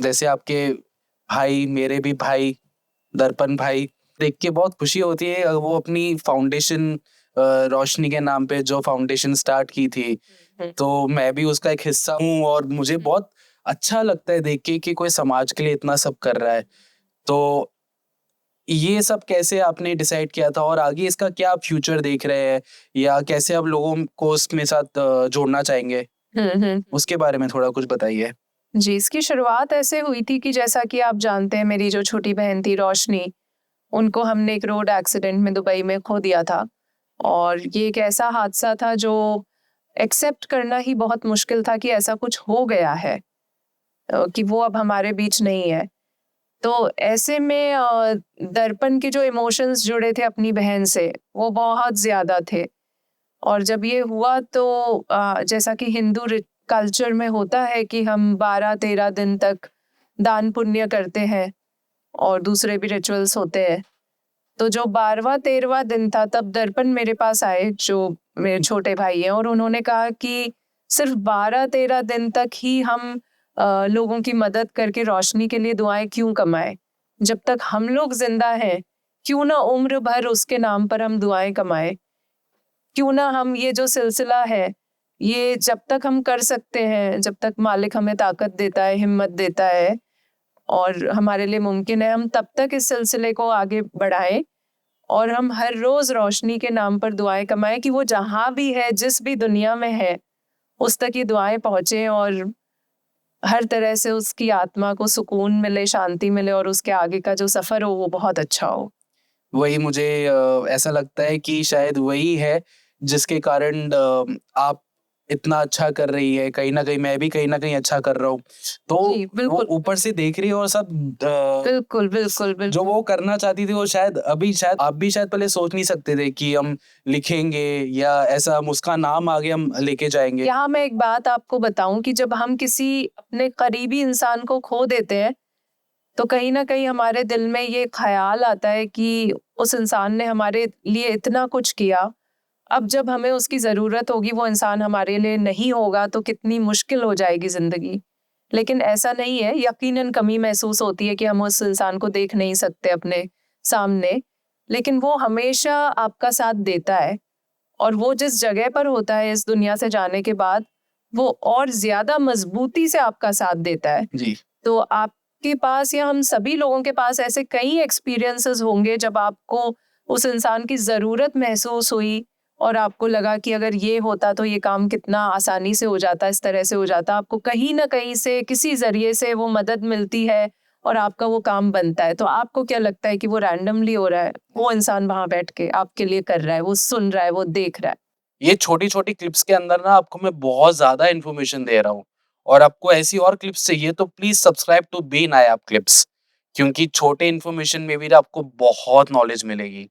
जैसे आपके भाई, मेरे भी भाई, दर्पण भाई, देख के बहुत खुशी होती है। वो अपनी फाउंडेशन रोशनी के नाम पे जो फाउंडेशन स्टार्ट की थी, हुँ, तो मैं भी उसका एक हिस्सा हूँ और मुझे बहुत अच्छा लगता है देख के कि कोई समाज के लिए इतना सब कर रहा है। तो ये सब कैसे आपने डिसाइड किया था और आगे इसका क्या आप फ्यूचर देख रहे हैं या कैसे आप लोगों को इसमें साथ जोड़ना चाहेंगे? हुँ, हुँ। उसके बारे में थोड़ा कुछ बताइए। जी, इसकी शुरुआत ऐसे हुई थी कि जैसा कि आप जानते हैं मेरी जो छोटी बहन थी रोशनी, उनको हमने एक रोड एक्सीडेंट में दुबई में खो दिया था। और ये एक ऐसा हादसा था जो एक्सेप्ट करना ही बहुत मुश्किल था कि ऐसा कुछ हो गया है, कि वो अब हमारे बीच नहीं है। तो ऐसे में दर्पण के जो इमोशंस जुड़े थे अपनी बहन से, वो बहुत ज़्यादा थे। और जब ये हुआ तो जैसा कि हिंदू कल्चर में होता है कि हम 12-13 दिन तक दान पुण्य करते हैं और दूसरे भी रिचुअल्स होते हैं। तो जो 12वां-13वां दिन था तब दर्पण मेरे पास आए जो मेरे छोटे भाई हैं, और उन्होंने कहा कि सिर्फ 12-13 दिन तक ही हम लोगों की मदद करके रोशनी के लिए दुआएं क्यों कमाएं? जब तक हम लोग जिंदा हैं, क्यों ना उम्र भर उसके नाम पर हम दुआएं कमाएं? क्यों ना हम ये जो सिलसिला है, ये जब तक हम कर सकते हैं, जब तक मालिक हमें ताकत देता है, हिम्मत देता है और हमारे लिए मुमकिन है, हम तब तक इस सिलसिले को आगे बढ़ाएं और हम हर रोज रोशनी के नाम पर दुआएं कमाएं कि वो जहां भी है, जिस भी दुनिया में है, उस तक ये दुआएं पहुंचे और हर तरह से उसकी आत्मा को सुकून मिले, शांति मिले और उसके आगे का जो सफर हो वो बहुत अच्छा हो। वही मुझे ऐसा लगता है कि शायद वही है जिसके कारण आप इतना अच्छा कर रही है। कहीं न कहीं मैं भी कहीं न कहीं अच्छा कर रहा हूँ। तो जी, वो बिल्कुल। ऊपर से देख रही है और सब बिल्कुल, बिल्कुल, जो बिल्कुल। वो करना चाहती थी वो शायद अभी शायद आप भी शायद पहले सोच नहीं सकते थे कि हम लिखेंगे या ऐसा हम उसका नाम आगे हम लेके जाएँगे। यहाँ मैं एक बात आपको बताऊं कि जब हम किसी अपने करीबी इंसान को खो देते हैं, तो कहीं न कहीं हमारे दिल में ये ख़्याल आता है कि उस इंसान ने हमारे लिए इतना कुछ किया, अब जब हमें उसकी ज़रूरत होगी वो इंसान हमारे लिए नहीं होगा तो कितनी मुश्किल हो जाएगी ज़िंदगी। लेकिन ऐसा नहीं है, यकीनन कमी महसूस होती है कि हम उस इंसान को देख नहीं सकते अपने सामने, लेकिन वो हमेशा आपका साथ देता है और वो जिस जगह पर होता है इस दुनिया से जाने के बाद, वो और ज़्यादा मज़बूती से आपका साथ देता है। जी। तो आपके पास या हम सभी लोगों के पास ऐसे कई एक्सपीरियंसेस होंगे जब आपको उस इंसान की ज़रूरत महसूस हुई और आपको लगा कि अगर ये होता तो ये काम कितना आसानी से हो जाता, इस तरह से हो जाता। आपको कहीं न कहीं से किसी ज़रिए से वो मदद मिलती है और आपका वो काम बनता है। तो आपको क्या लगता है कि वो रैंडमली हो रहा है? वो इंसान वहाँ बैठ के आपके लिए कर रहा है, वो सुन रहा है, वो देख रहा है। ये छोटी-छोटी क्लिप्स के अंदर ना आपको मैं बहुत ज़्यादा इन्फॉर्मेशन दे रहा हूँ और आपको ऐसी और क्लिप्स चाहिए तो प्लीज़ सब्सक्राइब टू बी नायाब क्लिप्स क्योंकि छोटे इन्फॉर्मेशन में भी ना आपको बहुत नॉलेज मिलेगी।